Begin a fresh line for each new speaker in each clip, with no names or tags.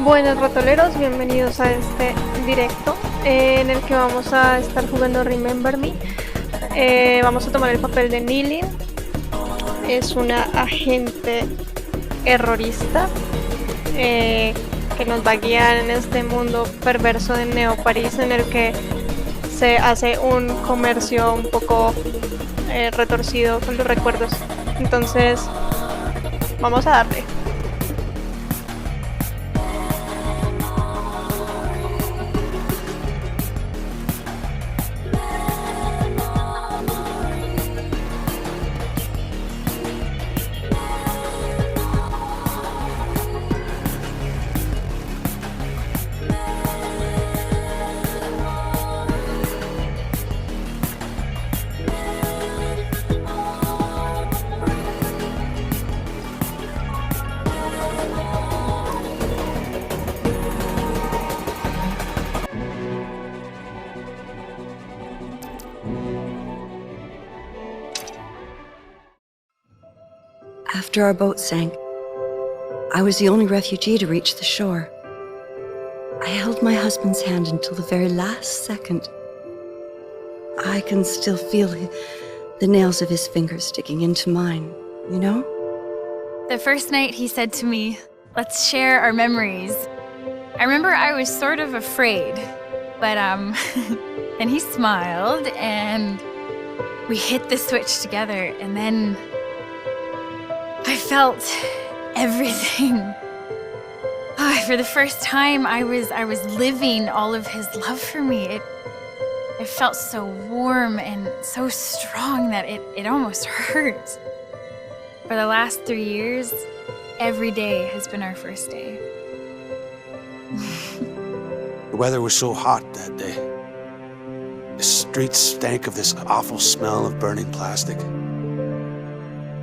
Buenas ratoleros, bienvenidos a este directo en el que vamos a estar jugando Remember Me. Vamos a tomar el papel de Nili. Es una agente errorista que nos va a guiar en este mundo perverso de Neo París, en el que se hace un comercio un poco retorcido con los recuerdos. Entonces vamos a darle.
After our boat sank, I was the only refugee to reach the shore. I held my husband's hand until the very last second. I can still feel the nails of his fingers sticking into mine, you know?
The first night he said to me, "Let's share our memories." I remember I was sort of afraid, but then he smiled and we hit the switch together, and then I felt everything. For the first time, I was living all of his love for me. It felt so warm and so strong that it almost hurt. For the last 3 years, every day has been our first day.
The weather was so hot that day. The streets stank of this awful smell of burning plastic.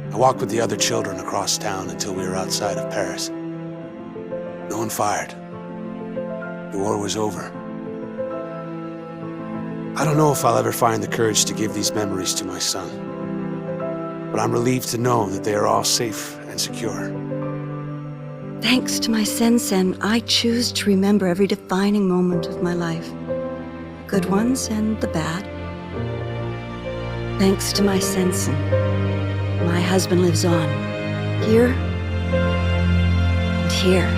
I walked with the other children across town until we were outside of Paris. No one fired. The war was over. I don't know if I'll ever find the courage to give these memories to my son, but I'm relieved to know that they are all safe and secure.
Thanks to my Sen-Sen, I choose to remember every defining moment of my life. Good ones and the bad. Thanks to my Sen-Sen, my husband lives on, here and here.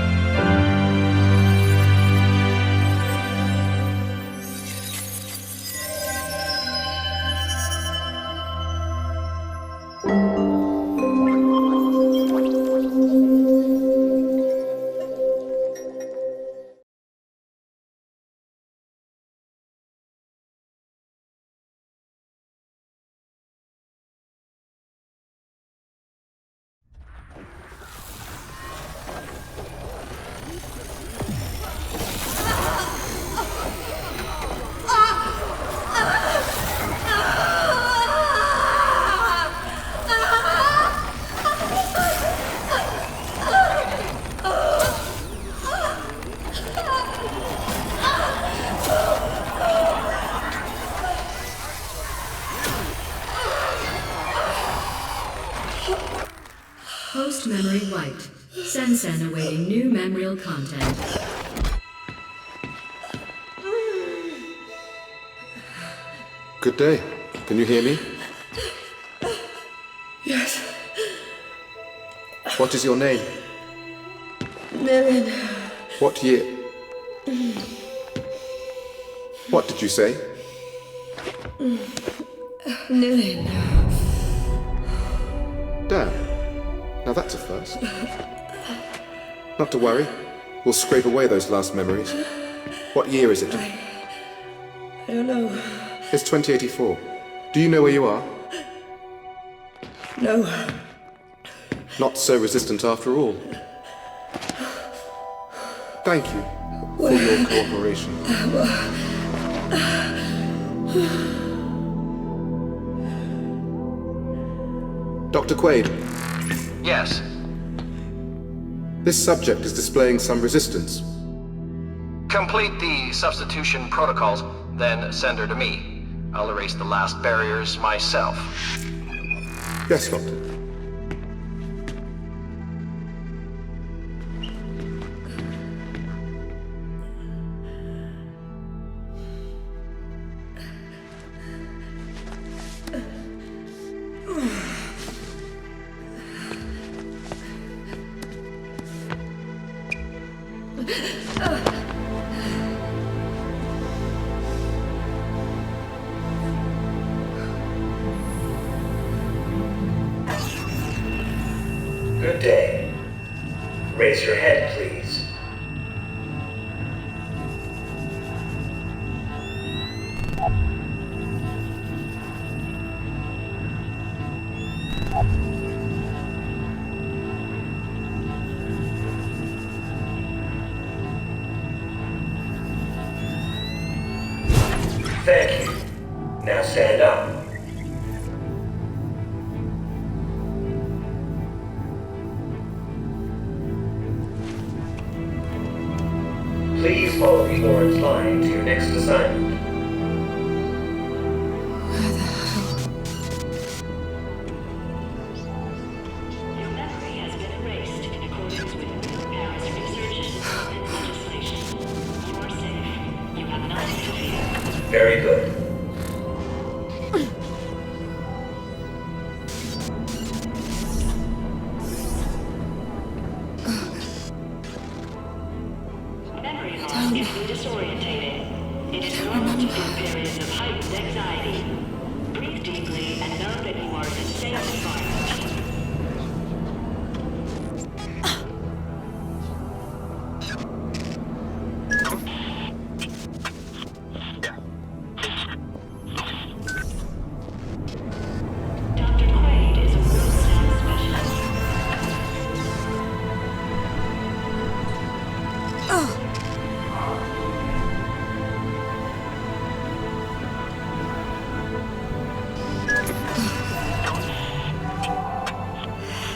Post-memory wiped. Sen-Sen awaiting new memorial content.
Good day. Can you hear me?
Yes.
What is your name?
Nilin.
What year? What did you say?
Nilin.
Damn. Now that's a first. Not to worry. We'll scrape away those last memories. What year is it?
I don't know.
It's 2084. Do you know where you are?
No.
Not so resistant after all. Thank you for your cooperation. Dr. Quaid.
Yes.
This subject is displaying some resistance.
Complete the substitution protocols, then send her to me. I'll erase the last barriers myself.
Yes, Doctor.
Raise your head, please. Thank you. Now stand up. Please follow the orange line to your next assignment.
Where the hell?
Your memory has been erased in accordance with Paris Research and legislation. You are safe. You have nothing to fear.
Very good.
Memory loss can be disorientating. It is normal to feel periods of heightened anxiety. Breathe deeply and know that you are in a safe environment. Dr. Quaid is a world-staff specialist.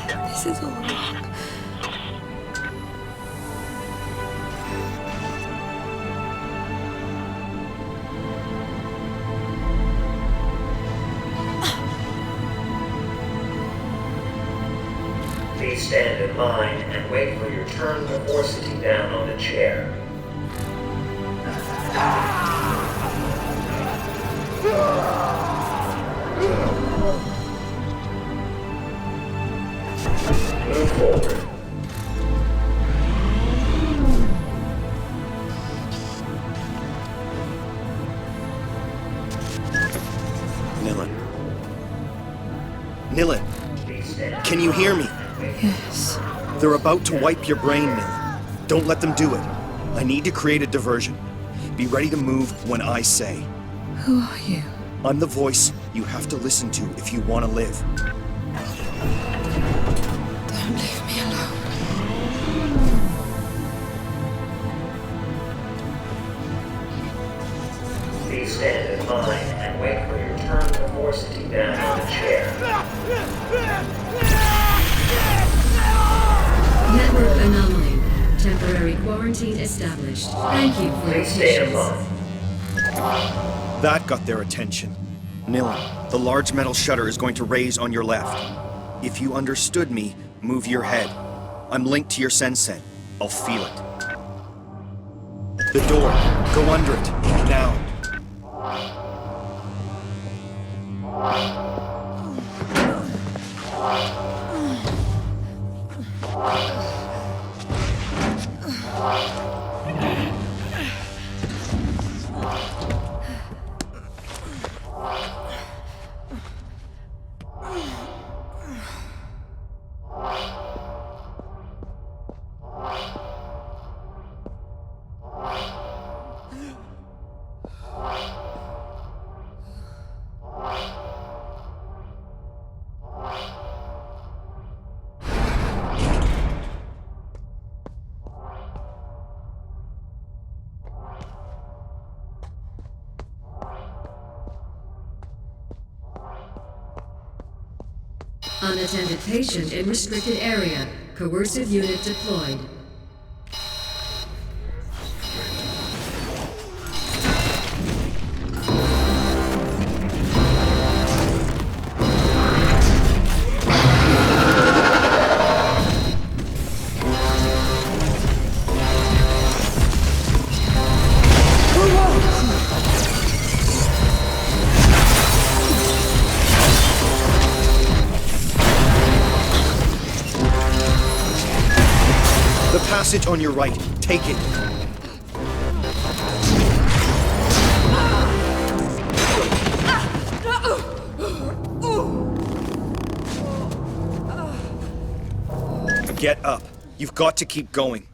This is all wrong.
Please stand in line and wait for your turn before sitting down on the chair. Move forward.
Nilin,
Please stand.
can you hear me?
Yes.
They're about to wipe your brain, Nilin. Don't let them do it. I need to create a diversion. Be ready to move when I say.
Who are you?
I'm the voice you have to listen to if you want to live.
Don't leave me alone.
Please stand in line and wait for your turn before sitting down on the chair.
Network anomaly. Temporary quarantine established. Thank you for your
Please stay in
patience.
line.
That got their attention. Nilin, the large metal shutter is going to raise on your left. If you understood me, move your head. I'm linked to your sensen. I'll feel it. The door. Go under it. Now.
Unattended patient in restricted area. Coercive unit deployed.
The passage on your right. Take it. Get up. You've got to keep going.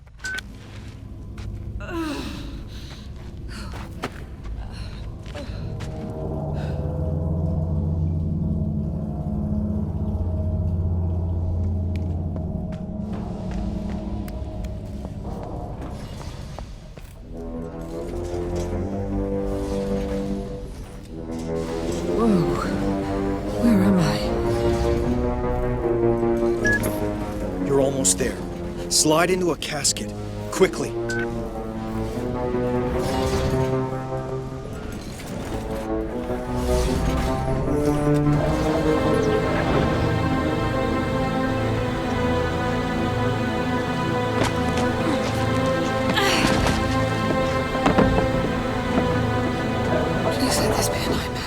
There. Slide into a casket. Quickly.
Please let this be a nightmare.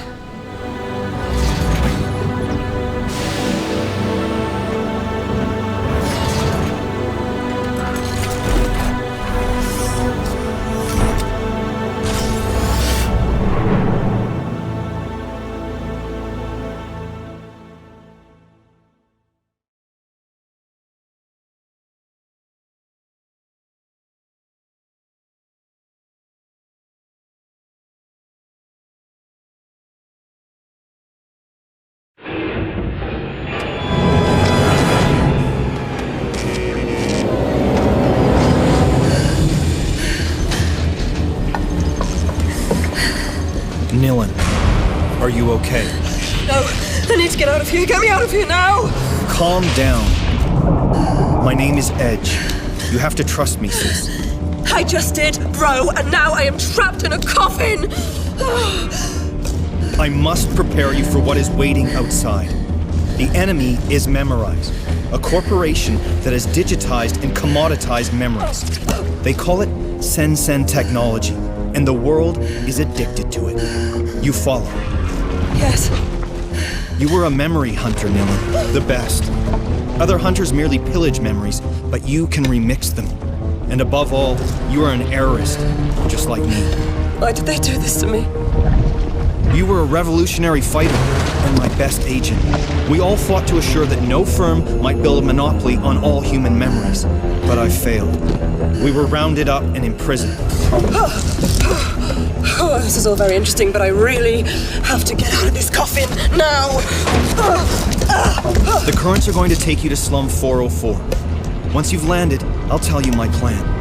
Nilin, are you okay?
No, I need to get out of here. Get me out of here now!
Calm down. My name is Edge. You have to trust me, sis.
I just did, bro, and now I am trapped in a coffin!
I must prepare you for what is waiting outside. The enemy is Memorize, a corporation that has digitized and commoditized memories. They call it Sen technology, and the world is addicted to it. You follow?
Yes.
You were a memory hunter, Nilin, the best. Other hunters merely pillage memories, but you can remix them. And above all, you are an errorist, just like me.
Why did they do this to me?
You were a revolutionary fighter, and my best agent. We all fought to assure that no firm might build a monopoly on all human memories. But I failed. We were rounded up and imprisoned.
Oh, this is all very interesting, but I really have to get out of this coffin now!
The currents are going to take you to Slum 404. Once you've landed, I'll tell you my plan.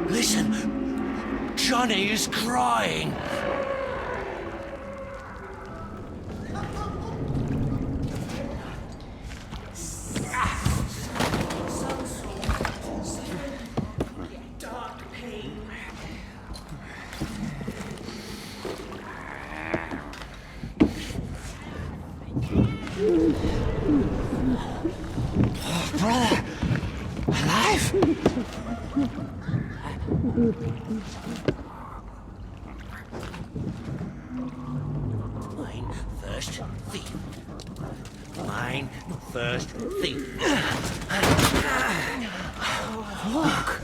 Listen, Johnny is crying. Brother, alive? Mine first thief. Mine first thief. Look.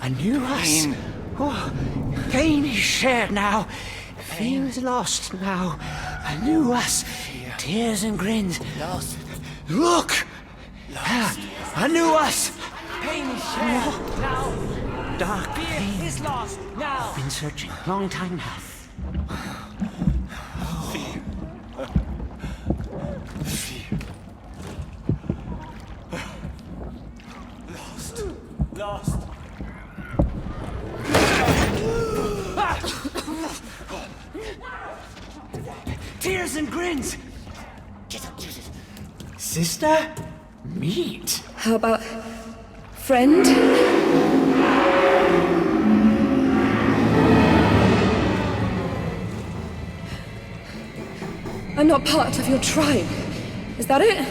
I knew us. Oh, pain is shared now. Fear is lost now. I knew us. Tears and grins. Lost. Look! Lost. I knew us! Pain is shared now. Dark pain is lost now. I've been searching a long time now. Fear. Fear. Lost. Lost. Tears and grins. Sister? Meet.
How about friend? I'm not part of your tribe. Is that it?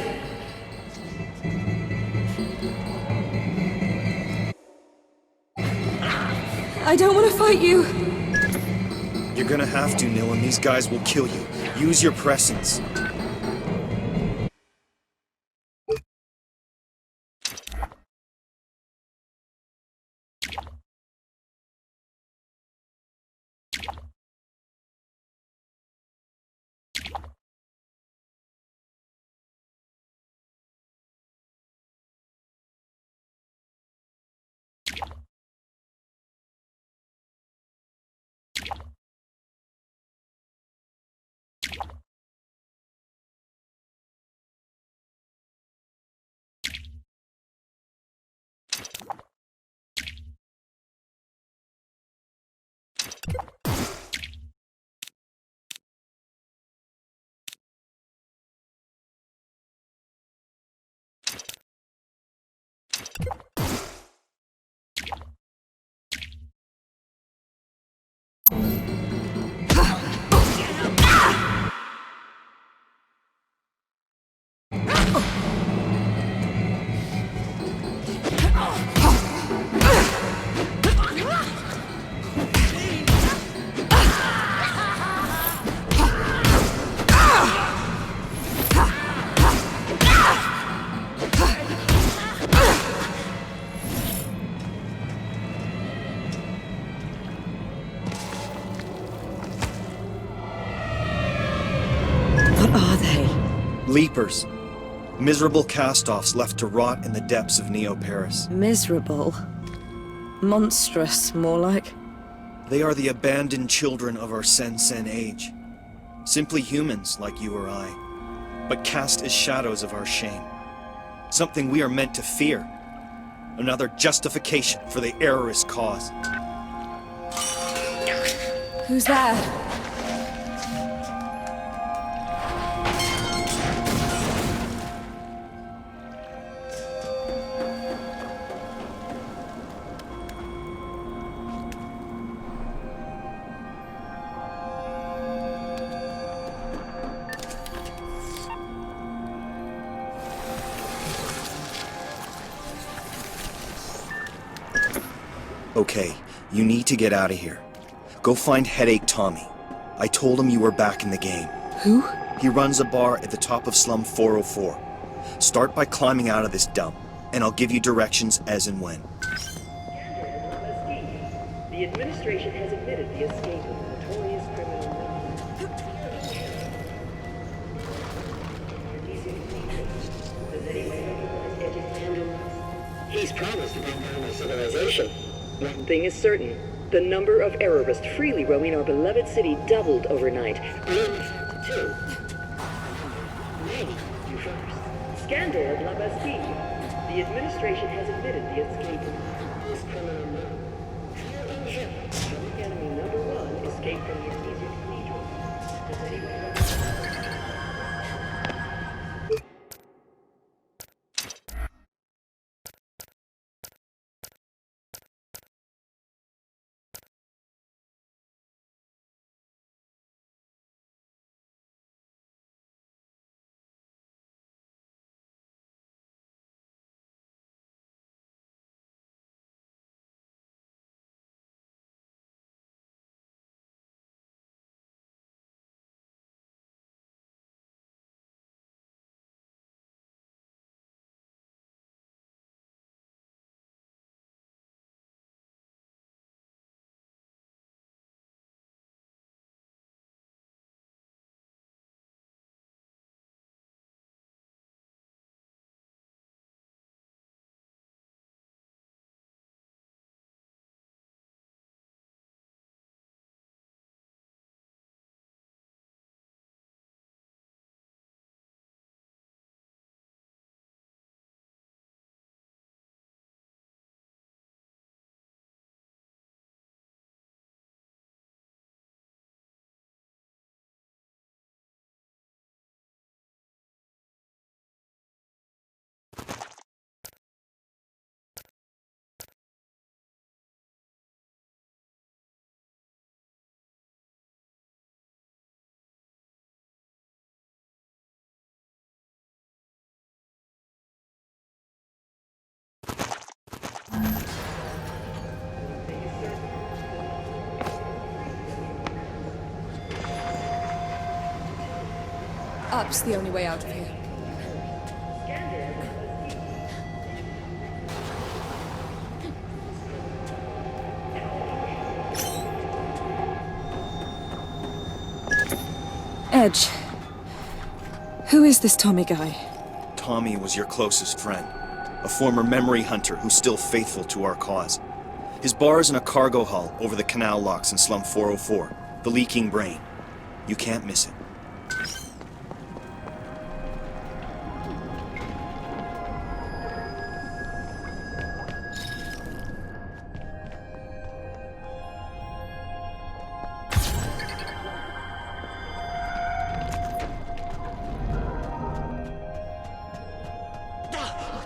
I don't want to fight you.
You're gonna have to, Nil, and these guys will kill you. Use your presence.
What are they?
Leapers. Miserable cast-offs left to rot in the depths of Neo-Paris.
Miserable. Monstrous, more like.
They are the abandoned children of our Sen age. Simply humans like you or I, but cast as shadows of our shame. Something we are meant to fear. Another justification for the errorist cause.
Who's there?
Okay, you need to get out of here. Go find Headache Tommy. I told him you were back in the game.
Who?
He runs a bar at the top of Slum 404. Start by climbing out of this dump, and I'll give you directions as and when.
The administration has admitted the escape of a notorious criminal. Does anyone recognize Edge's handle? He's promised to bring down our civilization. One thing is certain. The number of errorists freely roaming our beloved city doubled overnight. Two. Maybe you first. Scandal at La Bastille. The administration has admitted the escape of this criminal. Fear in heaven. Public enemy number one escaped from the Ecclesial Cathedral. Does anyone
Up's the only way out of here. Edge. Who is this Tommy guy?
Tommy was your closest friend. A former memory hunter who's still faithful to our cause. His bar's in a cargo hull over the canal locks in Slum 404. The Leaking Brain. You can't miss it.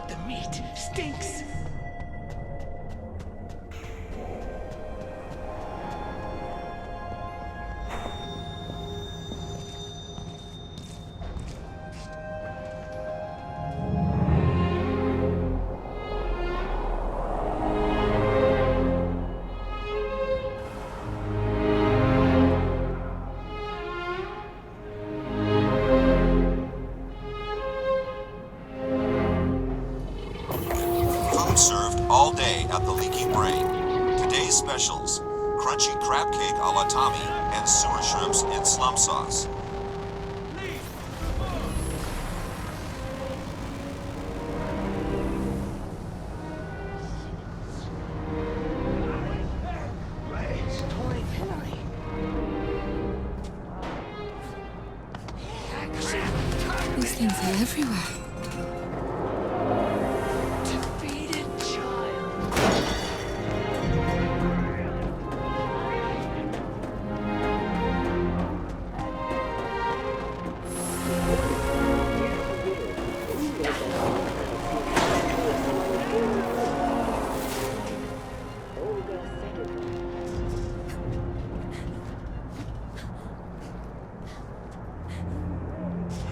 The meat stinks.
Served all day at the Leaking Brain. Today's specials: crunchy crab cake a la Tommy and sewer shrimps in slum sauce.
These things are everywhere.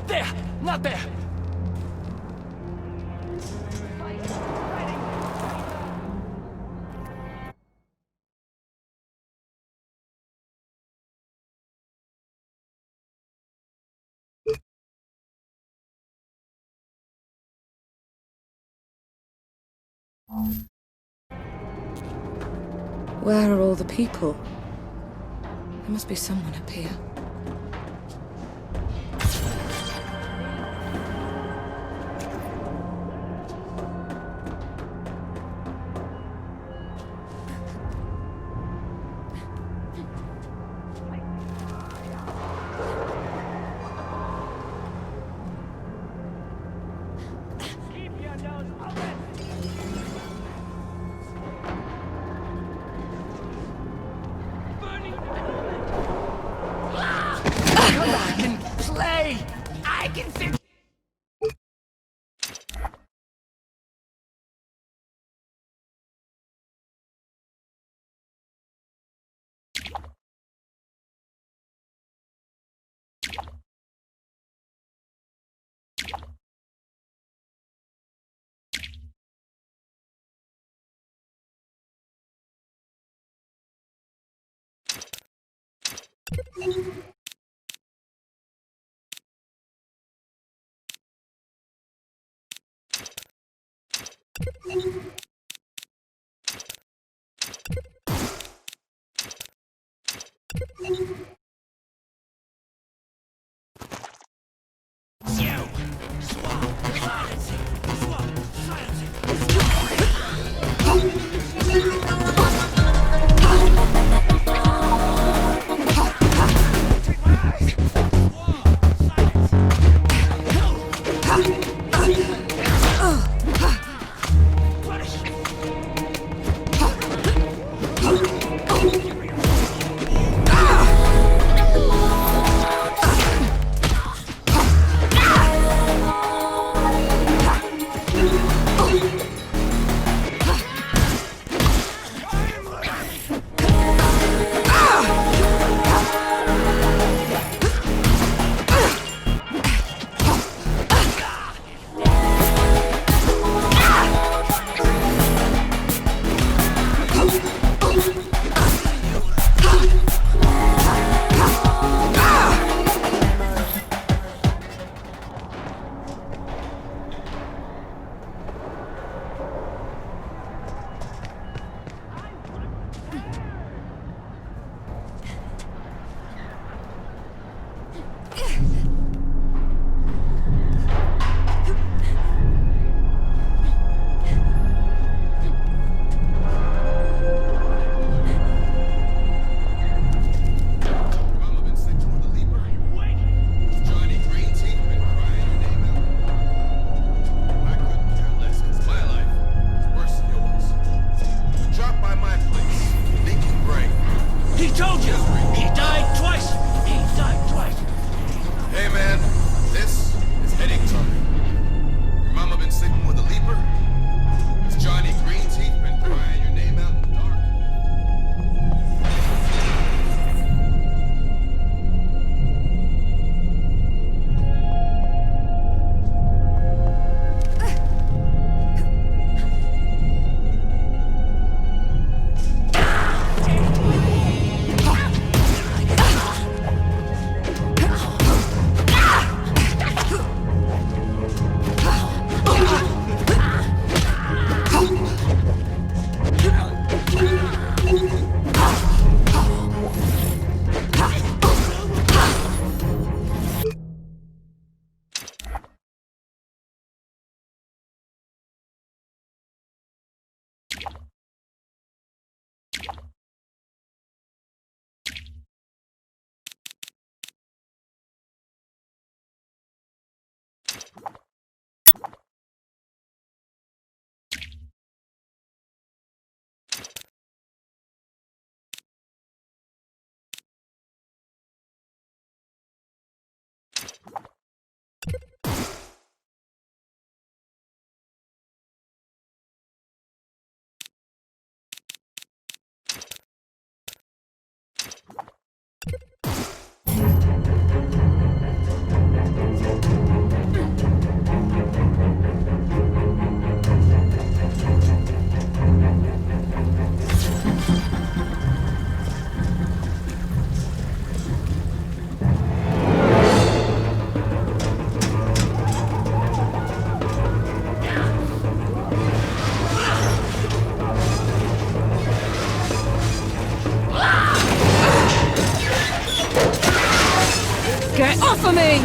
There! Not there!
Where are all the people? There must be someone up here.
Get off of me!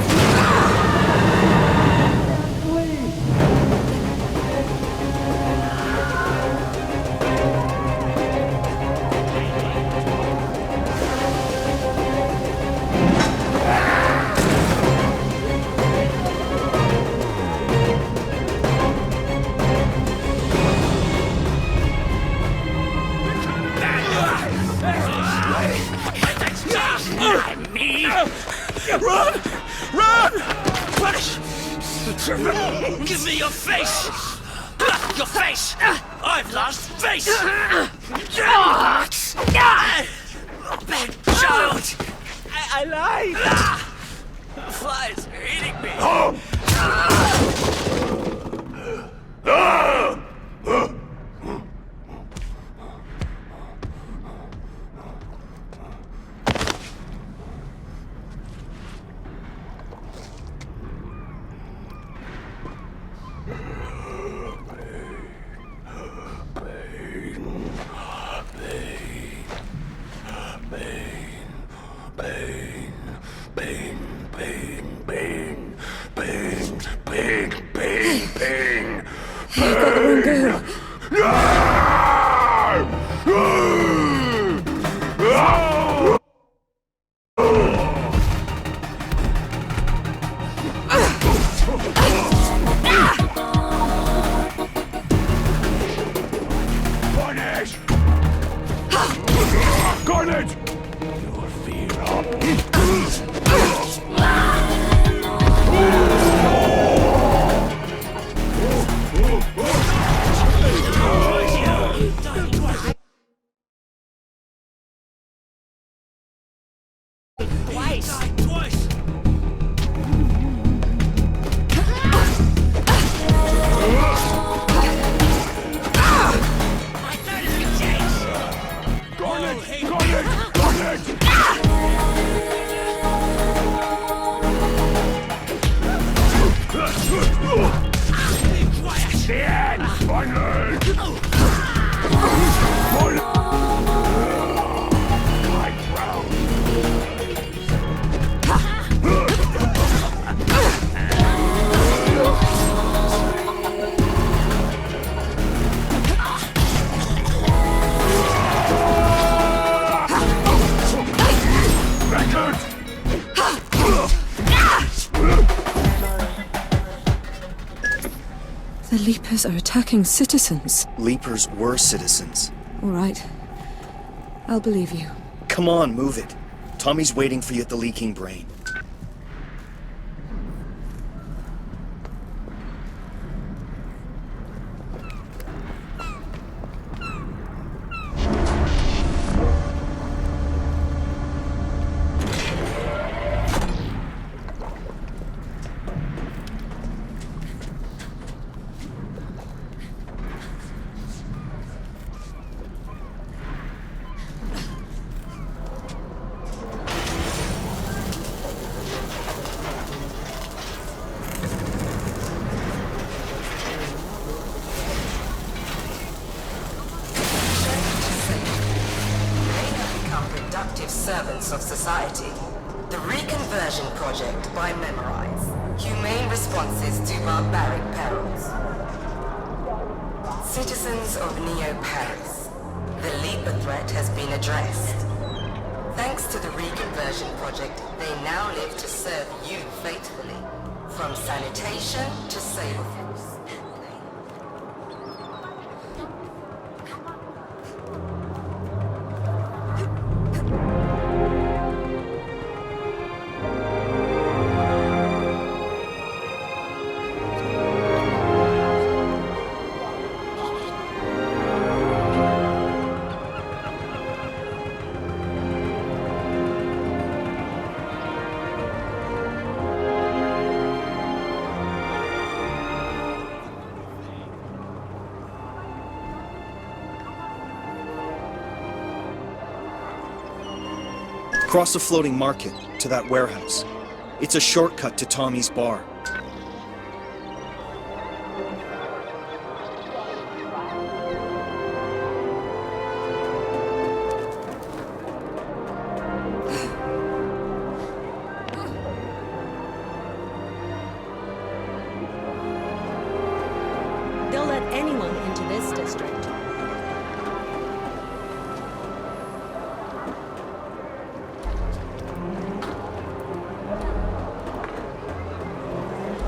Run! Run! Punish! Give me your face! Your face! I've lost face! Bad child! I lied! Flies are eating me!
The Leapers are attacking citizens.
Leapers were citizens.
All right. I'll believe you.
Come on, move it. Tommy's waiting for you at the Leaking Brain.
Servants of society. The Reconversion Project by Memorize. Humane responses to barbaric perils. Citizens of Neo-Paris. The Leaper threat has been addressed. Thanks to the Reconversion Project, they now live to serve you faithfully. From sanitation to sail force.
Cross the floating market to that warehouse. It's a shortcut to Tommy's bar.
anyone into this district.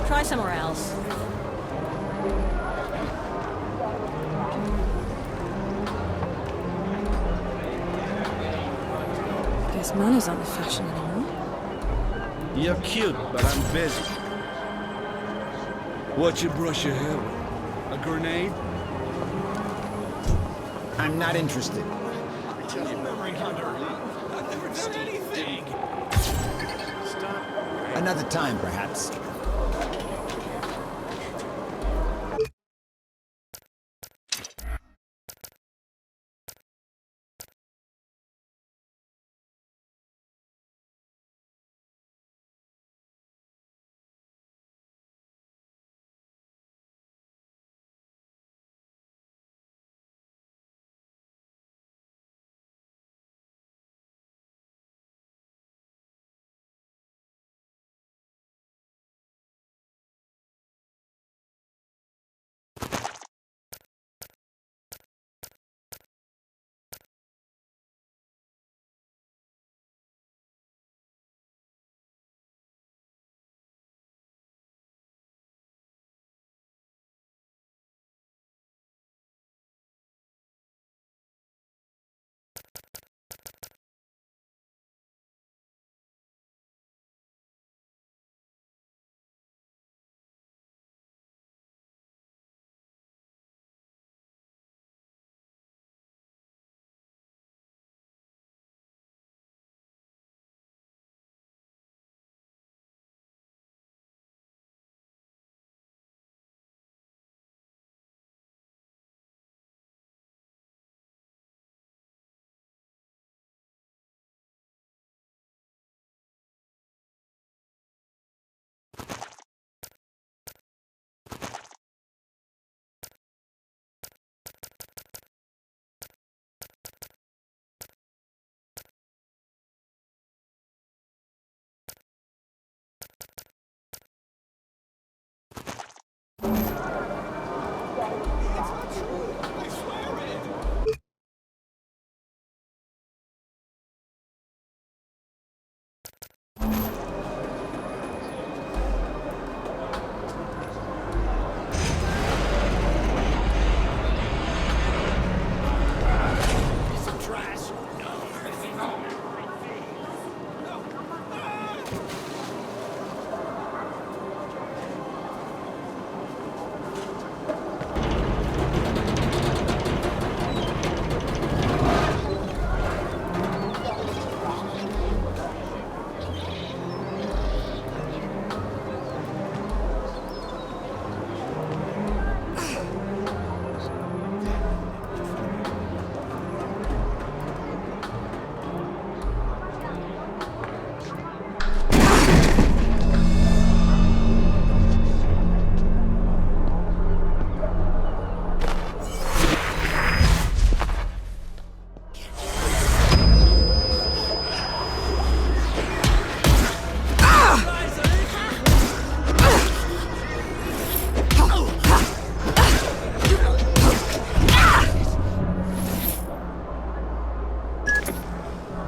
Try somewhere else. Guess manners aren't the fashion anymore.
You're cute, but I'm busy. What you brush your hair with? A grenade?
I'm not interested.
Memory hunter. I've never done anything.
Another time, perhaps.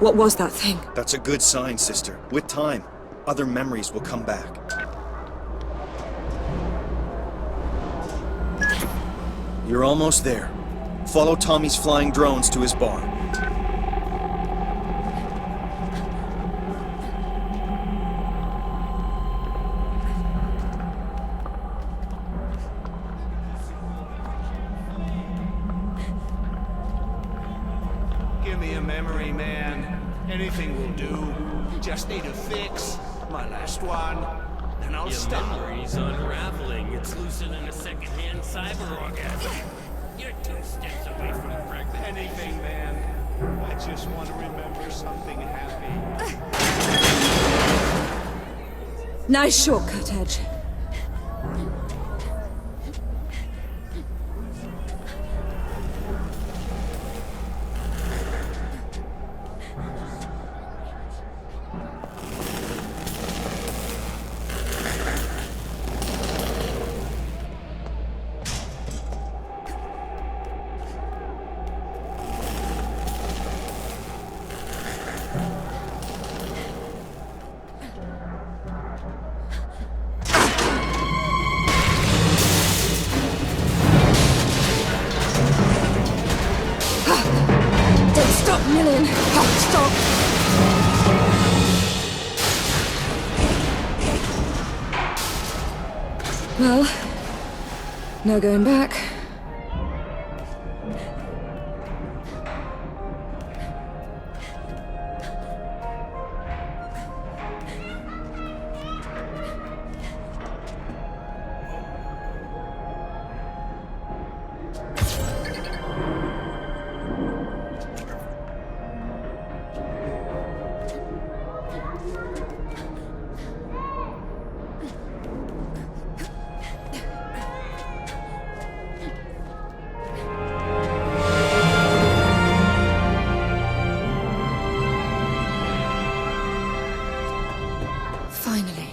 What was that thing?
That's a good sign, sister. With time, other memories will come back. You're almost there. Follow Tommy's flying drones to his bar.
Give me a memory, man. Anything will do. Just need a fix. My last one. And I'll stop.
Your memory's unraveling. It's looser than a second-hand cyber orgasm. You're 2 steps away from pregnant.
Anything, man. I just want to remember something happy.
Nice shortcut, Edge. Don't stop, Nilin! Stop! Well, no going back. Finally,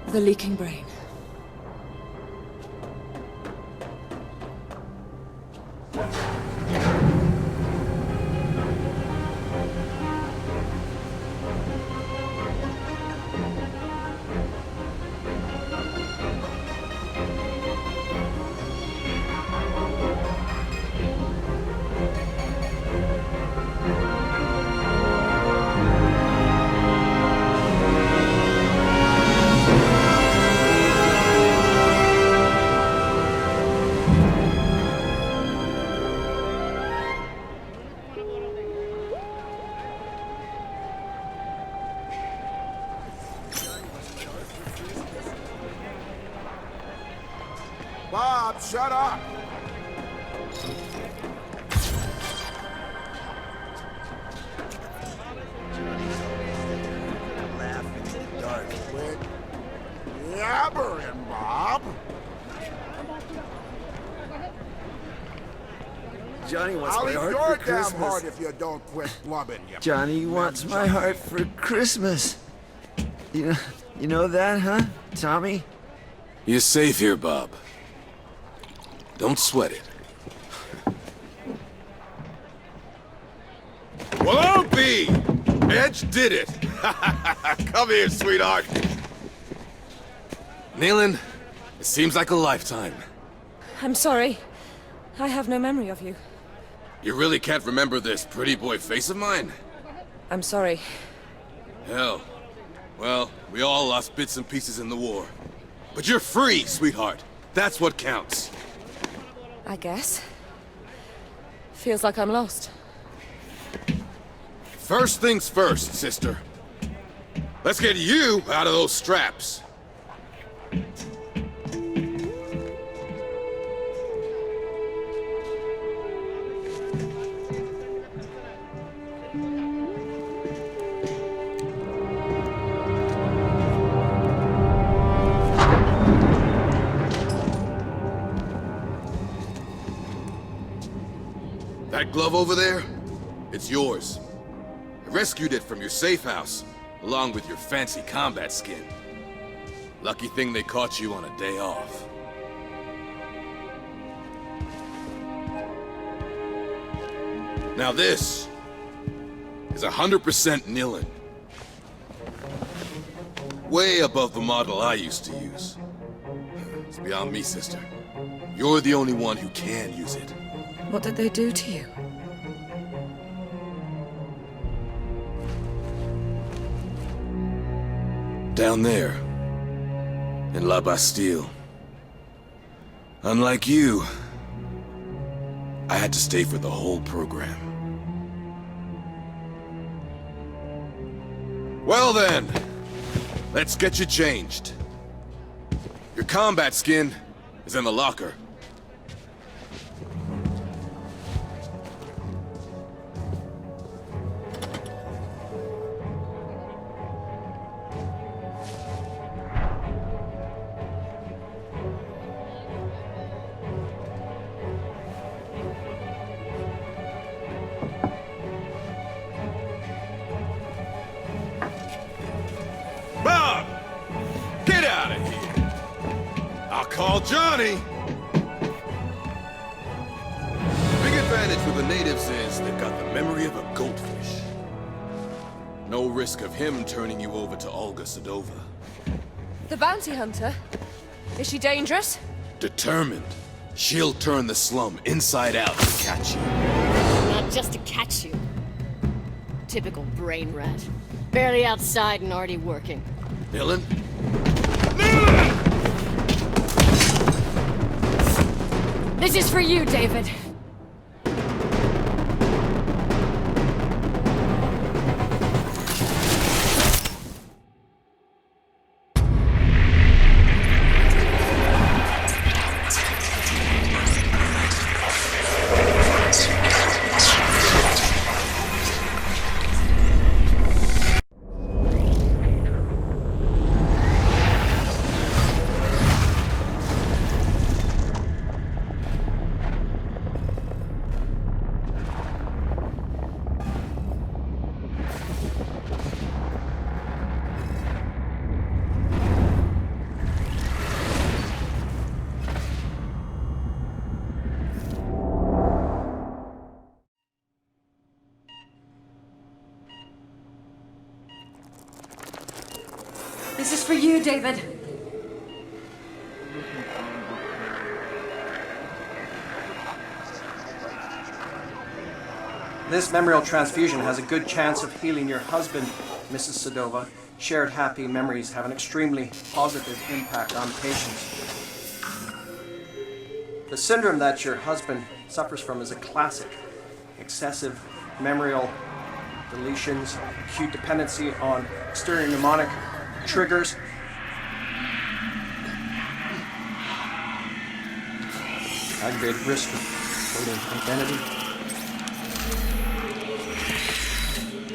the leaking brain.
Bob, shut up! Laughing in the dark. Quit yabbering, Bob!
Johnny wants
I'll
my
eat
heart
your
for
damn
Christmas.
heart if you don't quit blubbing, you
Johnny wants my heart for Christmas. You know that, huh, Tommy?
You're safe here, Bob. Don't sweat it.
Well, I'll be! Edge did it! Come here, sweetheart.
Nealon, it seems like a lifetime.
I'm sorry. I have no memory of you.
You really can't remember this pretty boy face of mine?
I'm sorry.
Hell. Well, we all lost bits and pieces in the war. But you're free, sweetheart. That's what counts.
I guess. Feels like I'm lost.
First things first, sister. Let's get you out of those straps. That glove over there, it's yours. I rescued it from your safe house, along with your fancy combat skin. Lucky thing they caught you on a day off. Now this is 100% Nilin. Way above the model I used to use. It's beyond me, sister. You're the only one who can use it.
What did they do to you?
Down there, in La Bastille. Unlike you, I had to stay for the whole program. Well then, let's get you changed. Your combat skin is in the locker.
Bob! Get out of here! I'll call Johnny!
Big advantage with the natives is they've got the memory of a goldfish. No risk of him turning you over to Olga Sedova.
The bounty hunter? Is she dangerous?
Determined. She'll turn the slum inside out to catch you.
Not just to catch you. Typical brain rat. Barely outside and already working.
Dylan?
This is for you, David.
This is for you, David.
This memorial transfusion has a good chance of healing your husband, Mrs. Sedova. Shared happy memories have an extremely positive impact on patients. The syndrome that your husband suffers from is a classic. Excessive memorial deletions, acute dependency on exterior mnemonic triggers, aggravated risk of floating identity.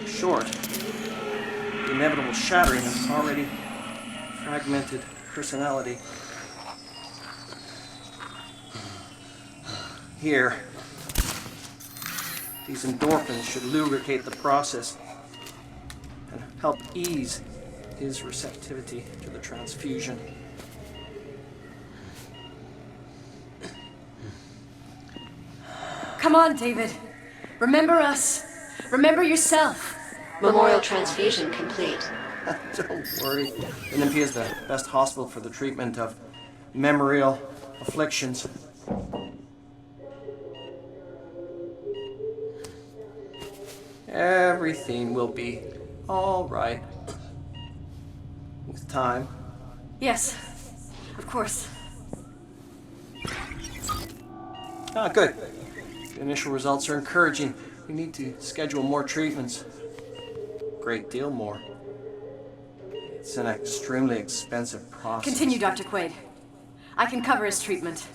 Short, the inevitable shattering of already fragmented personality. Here, these endorphins should lubricate the process and help ease his receptivity to the transfusion.
Come on, David. Remember us. Remember yourself.
Memorial transfusion complete.
Don't worry. NMP is the best hospital for the treatment of memorial afflictions. Everything will be all right. With time.
Yes, of course.
Ah, good. The initial results are encouraging. We need to schedule more treatments. Great deal more. It's an extremely expensive process.
Continue, Dr. Quaid. I can cover his treatment.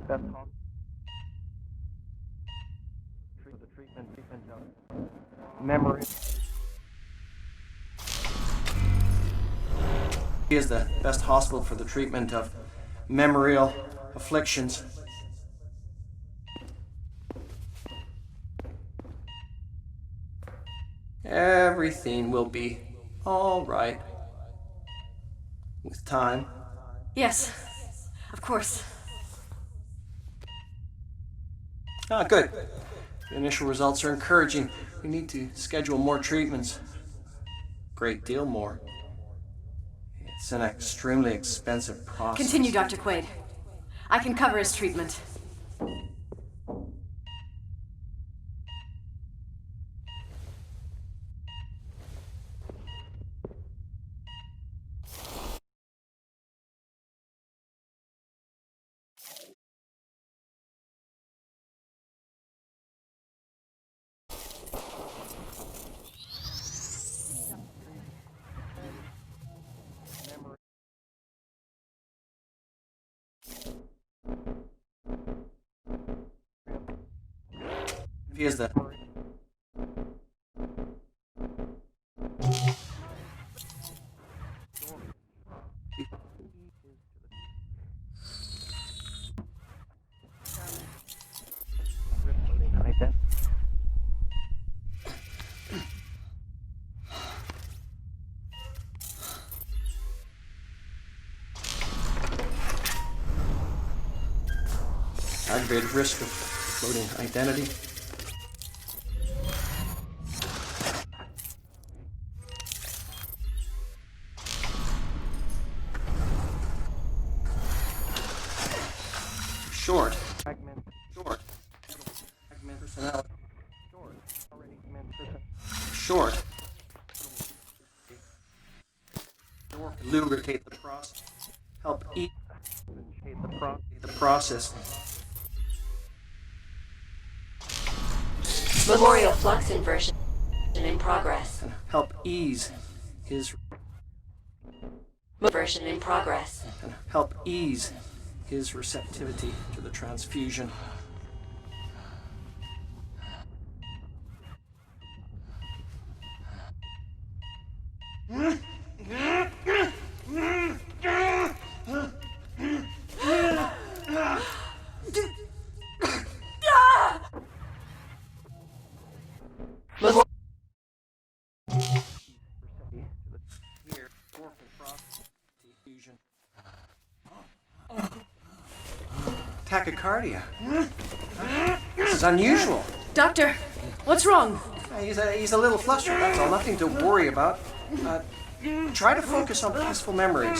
Best hospital. The treatment of memory. He is the best hospital for the treatment of memorial afflictions. Everything will be all right. With time.
Yes, of course.
Ah, good. The initial results are encouraging. We need to schedule more treatments. Great deal more. It's an extremely expensive process.
Continue, Dr. Quaid. I can cover his treatment.
He is the... Aggravated risk of loading identity. Short. Fragment. Short. Fragment personality. Short. Already meant person. Short. Lubricate the process. Help eat. Lubricate the process.
Memorial flux inversion in progress.
And help ease his...
Version in progress.
And help ease his receptivity to the transfusion. Tachycardia. This is unusual.
Doctor, what's wrong?
He's a little flustered, that's all. Nothing to worry about. Try to focus on peaceful memories.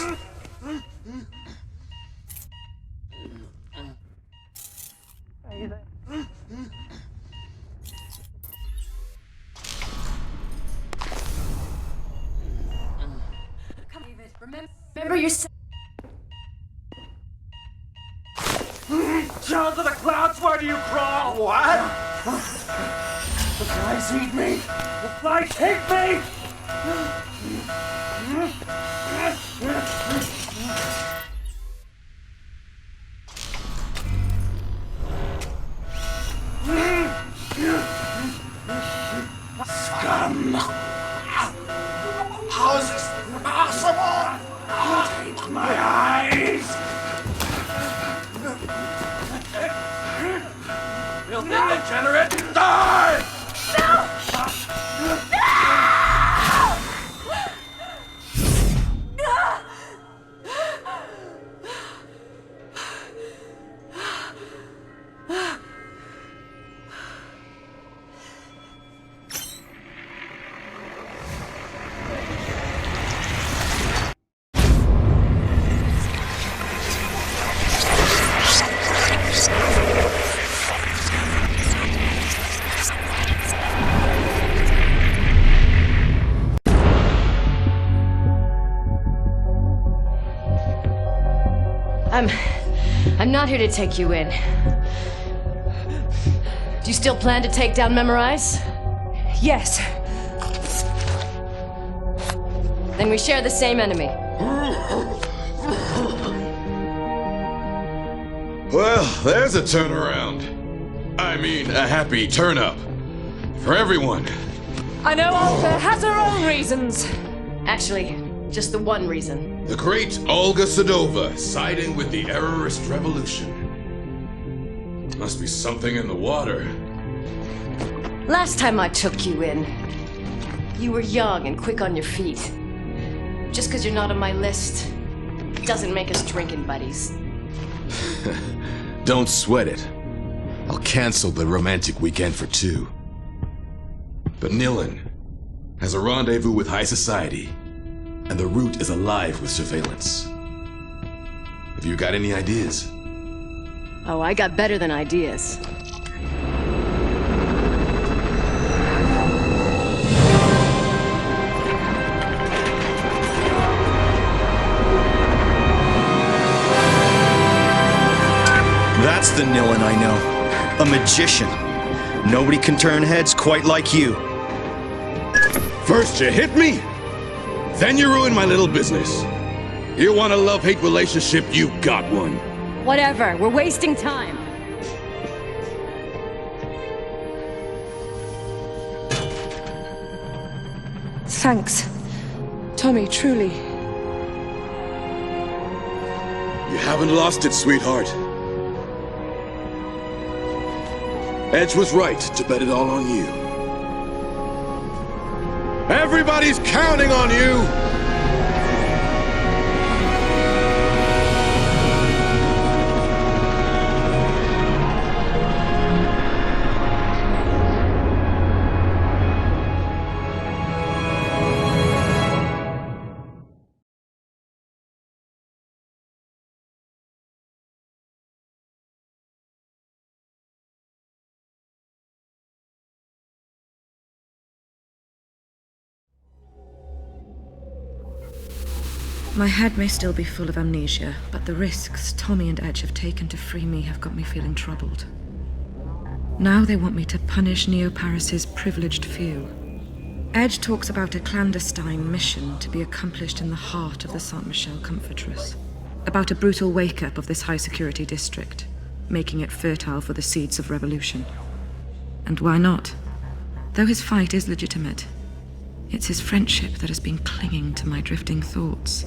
Remember your...
Down to the clouds, why do you crawl?
What?
The flies eat me! The flies hate me!
Scum! How is this possible? Take my eyes!
Filthy degenerate! Die!
No!
I'm not here to take you in. Do you still plan to take down Memorize?
Yes.
Then we share the same enemy.
Well, there's a turnaround. I mean, a happy turn-up. For everyone.
I know Olga has her own reasons. Actually, just the one reason.
The great Olga Sedova siding with the errorist revolution. Must be something in the water.
Last time I took you in, you were young and quick on your feet. Just because you're not on my list doesn't make us drinking buddies.
Don't sweat it. I'll cancel the romantic weekend for two. But Nilin has a rendezvous with high society, and the route is alive with surveillance. Have you got any ideas?
Oh, I got better than ideas.
That's the Nilin I know. A magician. Nobody can turn heads quite like you.
First you hit me, then you ruin my little business. You want a love-hate relationship, you got one.
Whatever, we're wasting time.
Thanks. Tommy, truly.
You haven't lost it, sweetheart. Edge was right to bet it all on you. Everybody's counting on you!
My head may still be full of amnesia, but the risks Tommy and Edge have taken to free me have got me feeling troubled. Now they want me to punish Neo-Paris's privileged few. Edge talks about a clandestine mission to be accomplished in the heart of the Saint-Michel Comfortress. About a brutal wake-up of this high-security district, making it fertile for the seeds of revolution. And why not? Though his fight is legitimate, it's his friendship that has been clinging to my drifting thoughts.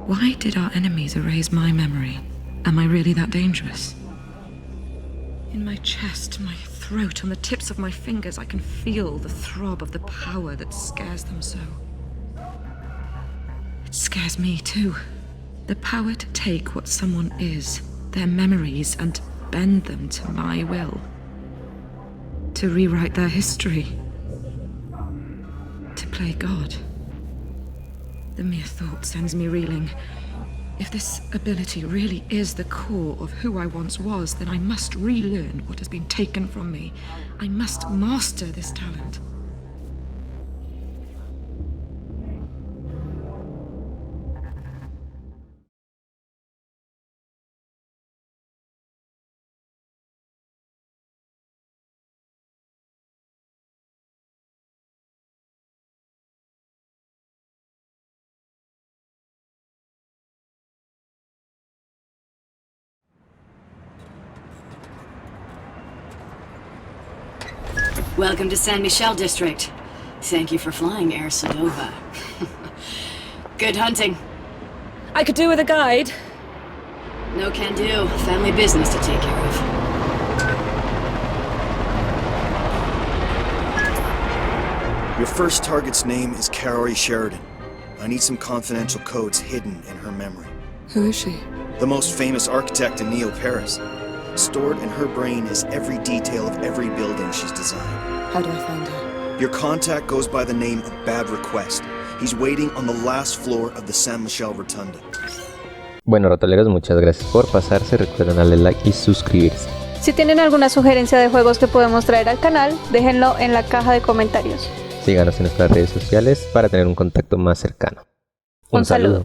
Why did our enemies erase my memory? Am I really that dangerous? In my chest, my throat, on the tips of my fingers, I can feel the throb of the power that scares them so. It scares me too. The power to take what someone is, their memories, and bend them to my will. To rewrite their history. To play God. The mere thought sends me reeling. If this ability really is the core of who I once was, then I must relearn what has been taken from me. I must master this talent.
Welcome to San Michel District. Thank you for flying, Air Sedova. Good hunting.
I could do with a guide.
No can do. Family business to take care of.
Your first target's name is Carrie Sheridan. I need some confidential codes hidden in her memory.
Who is she?
The most famous architect in Neo-Paris. Stored in her brain is every detail of every building she's designed.
How do I find her?
Your contact goes by the name of Bad Request. He's waiting on the last floor of the San Michel Rotunda.
Bueno, Ratoleros, muchas gracias por pasarse. Recuerden darle like y suscribirse.
Si tienen alguna sugerencia de juegos que podemos traer al canal, déjenlo en la caja de comentarios.
Síganos en nuestras redes sociales para tener un contacto más cercano. Un saludo.